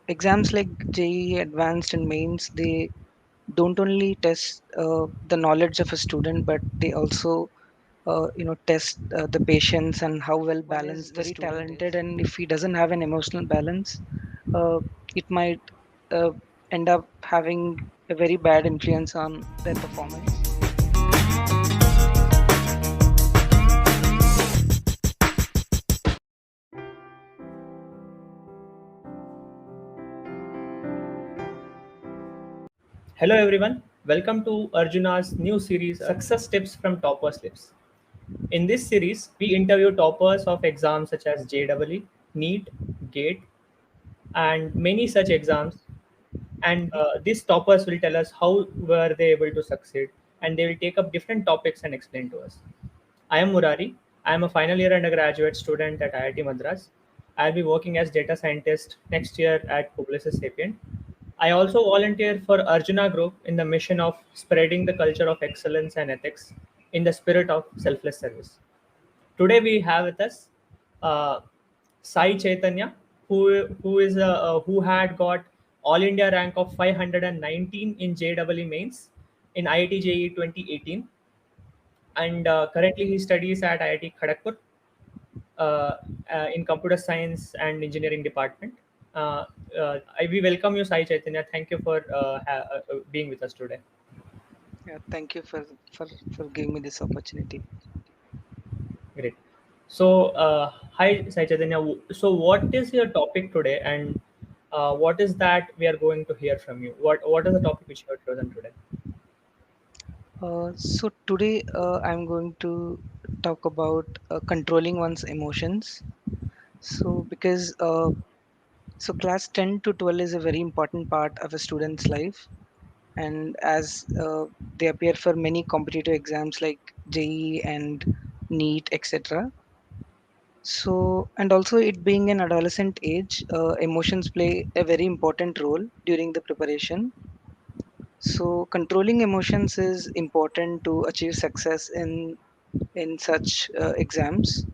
exams like JEE Advanced and Mains, they don't only test the knowledge of a student, but they also test the patience and how well One is balanced the very student talented, is. And if he doesn't have an emotional balance, uh, it might uh, end up having a very bad influence on their performance. Hello everyone, welcome to Arjuna's new series Success Tips from Toppers Lips. In this series, we interview toppers of exams such as JEE, NEET, GATE, and many such exams. And these toppers will tell us how were they able to succeed, and they will take up different topics and explain to us. I am Murari. I am a final year undergraduate student at IIT Madras. I'll be working as data scientist next year at Publicis Sapient. I also volunteer for Arjuna Group in the mission of spreading the culture of excellence and ethics in the spirit of selfless service. Today we have with us uh, Sai Chaitanya, who had got All India rank of 519 in JEE Mains in IIT JEE 2018, and currently he studies at IIT Kharagpur uh, in computer science and engineering department. Uh, we welcome you, Sai Chaitanya. Thank you for being with us today. Yeah, thank you for giving me this opportunity. Great. So, hi, Sai Chaitanya. So, what is your topic today, and what is that we are going to hear from you? What is the topic which you have chosen today? So today I'm going to talk about controlling one's emotions. So because class 10 to 12 is a very important part of a student's life, and as they appear for many competitive exams like JEE and NEET, etc. So, and also it being an adolescent age, emotions play a very important role during the preparation. So, controlling emotions is important to achieve success in such exams.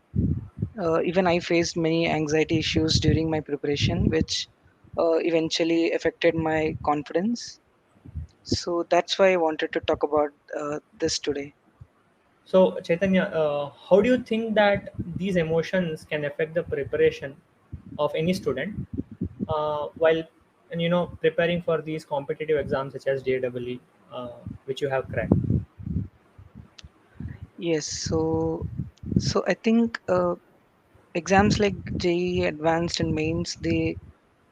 Even I faced many anxiety issues during my preparation, which eventually affected my confidence. So that's why I wanted to talk about this today. So, Chaitanya, how do you think that these emotions can affect the preparation of any student while preparing for these competitive exams such as JEE, which you have cracked? Yes, so I think exams like JEE Advanced and Mains, they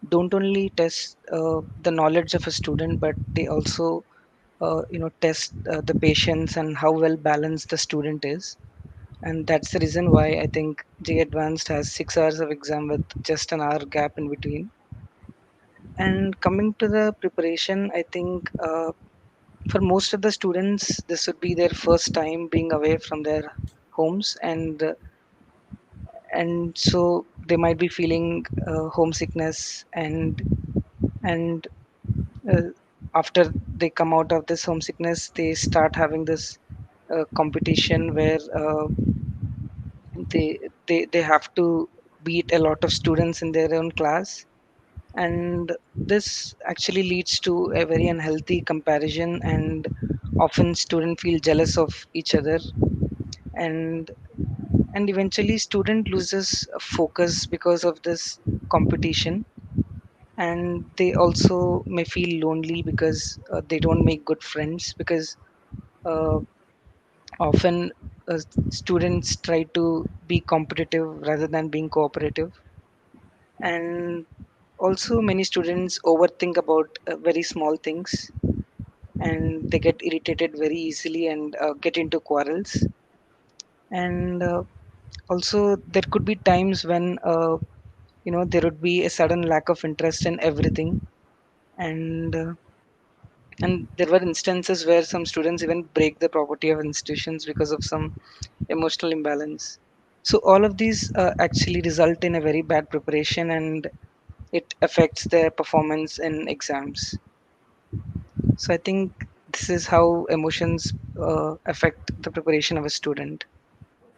don't only test the knowledge of a student, but they also test the patience and how well balanced the student is. And that's the reason why I think JEE Advanced has 6 hours of exam with just an hour gap in between. And coming to the preparation, I think for most of the students, this would be their first time being away from their homes, and so they might be feeling homesickness, and uh, after they come out of this homesickness, they start having this competition where they have to beat a lot of students in their own class, and this actually leads to a very unhealthy comparison, and often students feel jealous of each other, and eventually student loses focus because of this competition, and they also may feel lonely because they don't make good friends, because uh, often students try to be competitive rather than being cooperative, and also many students overthink about very small things, and they get irritated very easily and get into quarrels, and also there could be times when there would be a sudden lack of interest in everything, and there were instances where some students even break the property of institutions because of some emotional imbalance. So all of these actually result in a very bad preparation, and it affects their performance in exams. So I think this is how emotions affect the preparation of a student.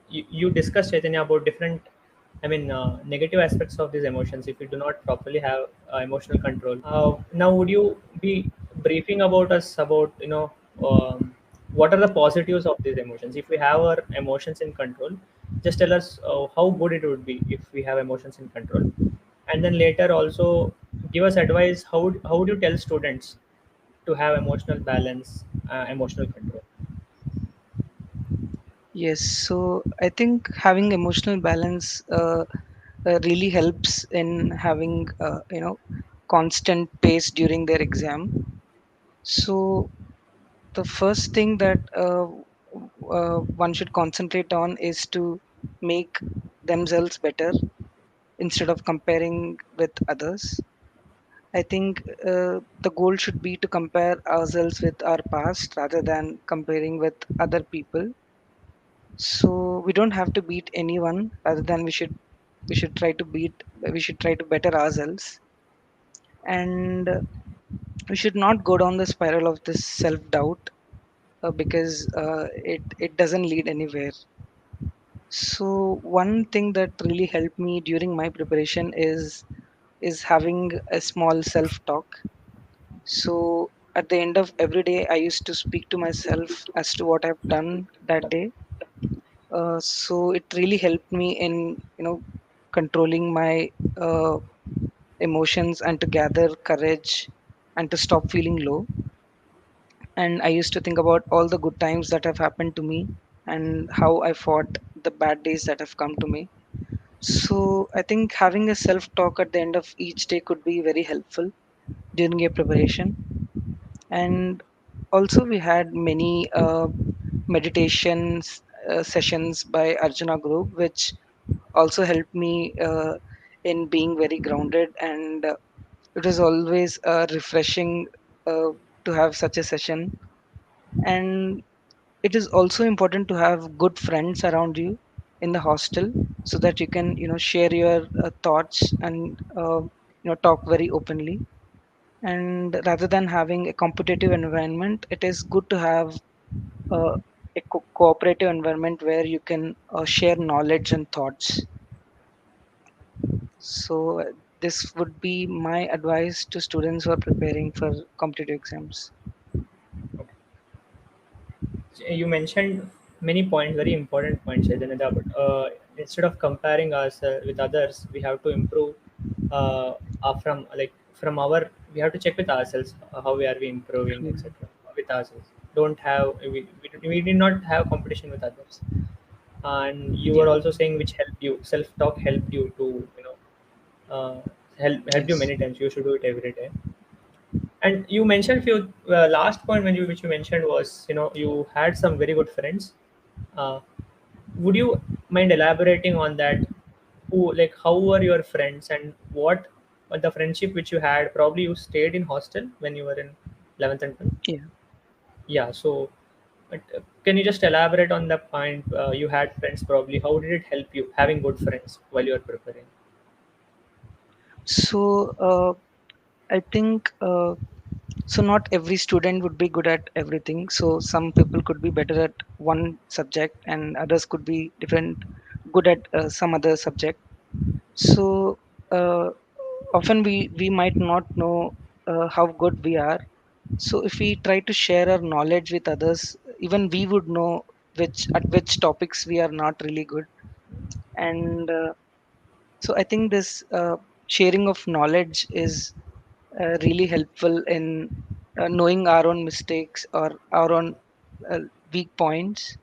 You discussed, Chaitanya, about different I mean, negative aspects of these emotions if we do not properly have emotional control. Now, would you be briefing about us about what are the positives of these emotions? If we have our emotions in control, just tell us how good it would be if we have emotions in control, and then later also give us advice. How would you tell students to have emotional balance, emotional control? Yes, so I think having emotional balance really helps in having constant pace during their exam. So the first thing that one should concentrate on is to make themselves better instead of comparing with others. I think the goal should be to compare ourselves with our past rather than comparing with other people. So we don't have to beat anyone, rather than we should try to better ourselves, and we should not go down the spiral of this self doubt, because it doesn't lead anywhere. So one thing that really helped me during my preparation is having a small self talk. So at the end of every day, I used to speak to myself as to what I've done that day. So it really helped me in controlling my uh, emotions and to gather courage and to stop feeling low. And I used to think about all the good times that have happened to me and how I fought the bad days that have come to me. So I think having a self talk at the end of each day could be very helpful during your preparation. And also we had many meditations sessions by Arjuna Group, which also helped me in being very grounded, and it was always refreshing uh, to have such a session. And it is also important to have good friends around you in the hostel, so that you can share your thoughts and talk very openly. And rather than having a competitive environment, it is good to have uh, a cooperative environment where you can share knowledge and thoughts. So this would be my advice to students who are preparing for competitive exams. Okay. You mentioned many points, very important points, Chaitanya, but instead of comparing us with others, we have to improve from from our. We have to check with ourselves how we are we improving, True. etc. With ourselves. Don't have we did not have competition with others. And you were Yeah. also saying which helped you self talk helped you to uh, help you Yes. many times. You should do it every day. And you mentioned few last point when you which you mentioned was you had some very good friends. Uh, would you mind elaborating on that? Who like how were your friends and what the friendship which you had? Probably you stayed in hostel when you were in 11th and 12th. Yeah. Yeah. So, but, can you just elaborate on the point? You had friends probably. How did it help you having good friends while you were preparing? So I think so not every student would be good at everything. So some people could be better at one subject and others could be different good at some other subject. So uh, often we might not know how good we are. So if we try to share our knowledge with others, even we would know which topics we are not really good. And so I think this sharing of knowledge is really helpful in knowing our own mistakes or our own uh, weak points.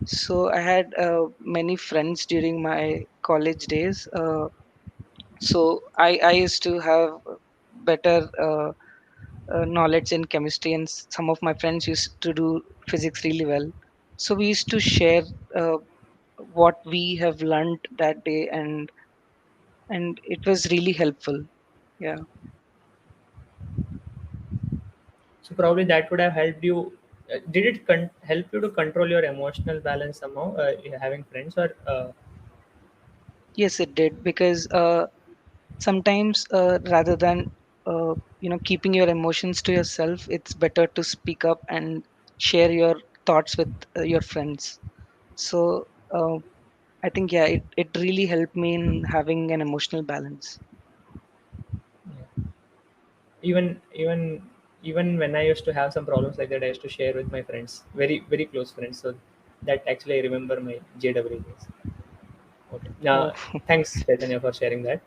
So I had many friends during my college days. So I used to have better knowledge in chemistry, and some of my friends used to do physics really well. So we used to share uh, what we have learned that day, and it was really helpful. Yeah. So probably that would have helped you. Did it help you to control your emotional balance somehow? Having friends, or Yes, it did, because sometimes rather than keeping your emotions to yourself, it's better to speak up and share your thoughts with your friends. So I think yeah, it really helped me in having an emotional balance. Yeah. Even even even when I used to have some problems like that, I used to share with my friends, very very close friends. So that actually I remember my JW days. Okay. Oh, Now, thanks Chaitanya for sharing that.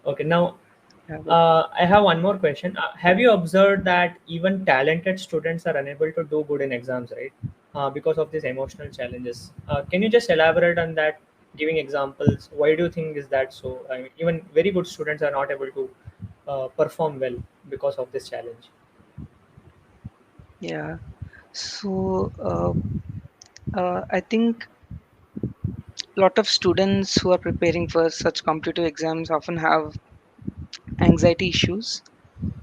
Okay. Now, yeah, but I have one more question. Have you observed that even talented students are unable to do good in exams, right? Because of these emotional challenges. Can you just elaborate on that, giving examples? Why do you think is that so? I mean, even very good students are not able to perform well because of this challenge. yeah. So I think a lot of students who are preparing for such competitive exams often have anxiety issues.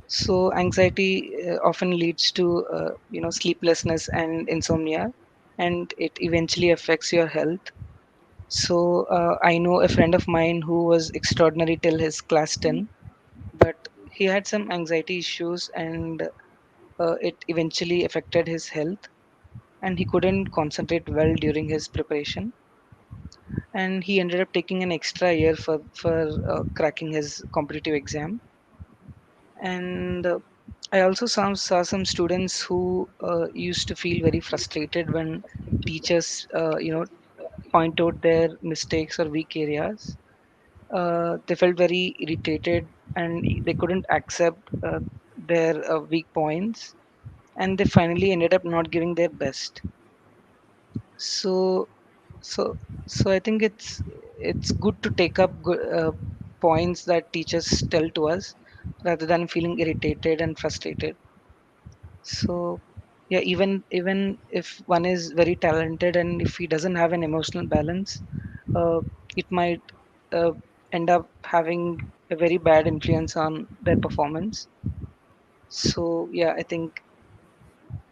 So anxiety often leads to sleeplessness and insomnia, and it eventually affects your health. So I know a friend of mine who was extraordinary till his class 10, but he had some anxiety issues, and it eventually affected his health, and he couldn't concentrate well during his preparation, and he ended up taking an extra year for cracking his competitive exam. And I also saw some students who used to feel very frustrated when teachers point out their mistakes or weak areas. They felt very irritated, and they couldn't accept their weak points, and they finally ended up not giving their best. So so so I think it's good to take up good points that teachers tell to us rather than feeling irritated and frustrated. So yeah, even if one is very talented and if he doesn't have an emotional balance, uh, it might uh, end up having a very bad influence on their performance. So yeah, I think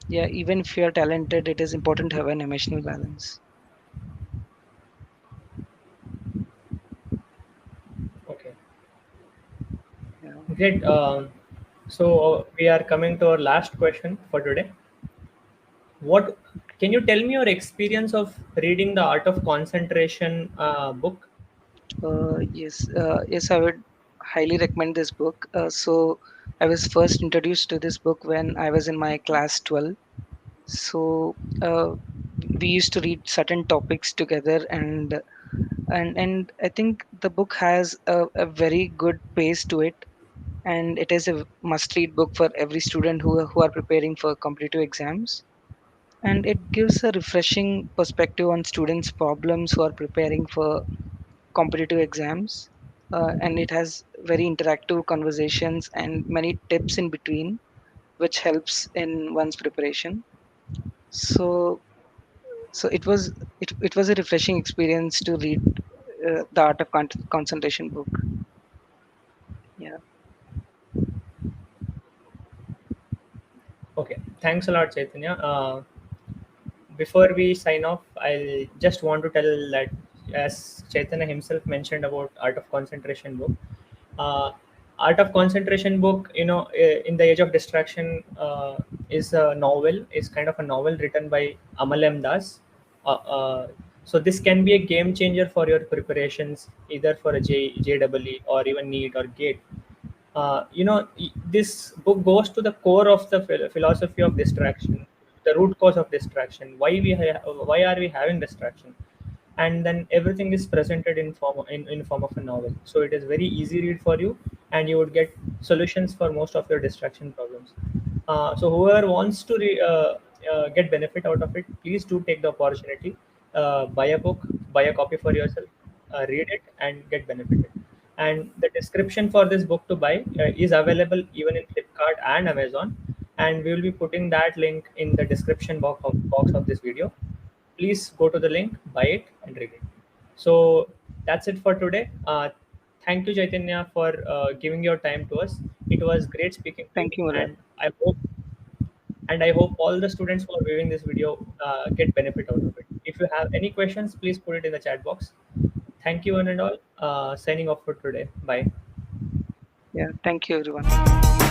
yeah, even if you're talented, it is important to have an emotional balance. Okay. Yeah. Great. So we are coming to our last question for today. What can you tell me your experience of reading the Art of Concentration book? Yes, I would highly recommend this book. So I was first introduced to this book when I was in my class 12. So we used to read certain topics together, and I think the book has a very good pace to it, and it is a must-read book for every student who are preparing for competitive exams. And it gives a refreshing perspective on students' problems who are preparing for competitive exams, and it has very interactive conversations and many tips in between, which helps in one's preparation. So it was a refreshing experience to read the Art of Concentration book. Yeah, Okay, thanks a lot, Chaitanya. Before we sign off, I just want to tell that, as Chaitanya himself mentioned about Art of Concentration book, uh, Art of Concentration book, in the age of distraction, is a novel, is kind of a novel written by Amal M. Das. Uh, uh, so this can be a game changer for your preparations, either for a JEE or even NEET or GATE. This book goes to the core of the philosophy of distraction, the root cause of distraction, why are we having distraction, and then everything is presented in form of a novel, so it is very easy read for you, and you would get solutions for most of your distraction problems. So whoever wants to get benefit out of it, please do take the opportunity, buy a book, buy a copy for yourself, read it and get benefited. And the description for this book to buy is available even in Flipkart and Amazon, and we will be putting that link in the description box of this video. Please go to the link, buy it and read it. So that's it for today. Thank you, Chaitanya, for giving your time to us. It was great speaking to you, thank you, Murad. and I hope all the students who are viewing this video get benefit out of it. If you have any questions, please put it in the chat box. Thank you one and all. Signing off for today. Bye. Yeah, thank you, everyone.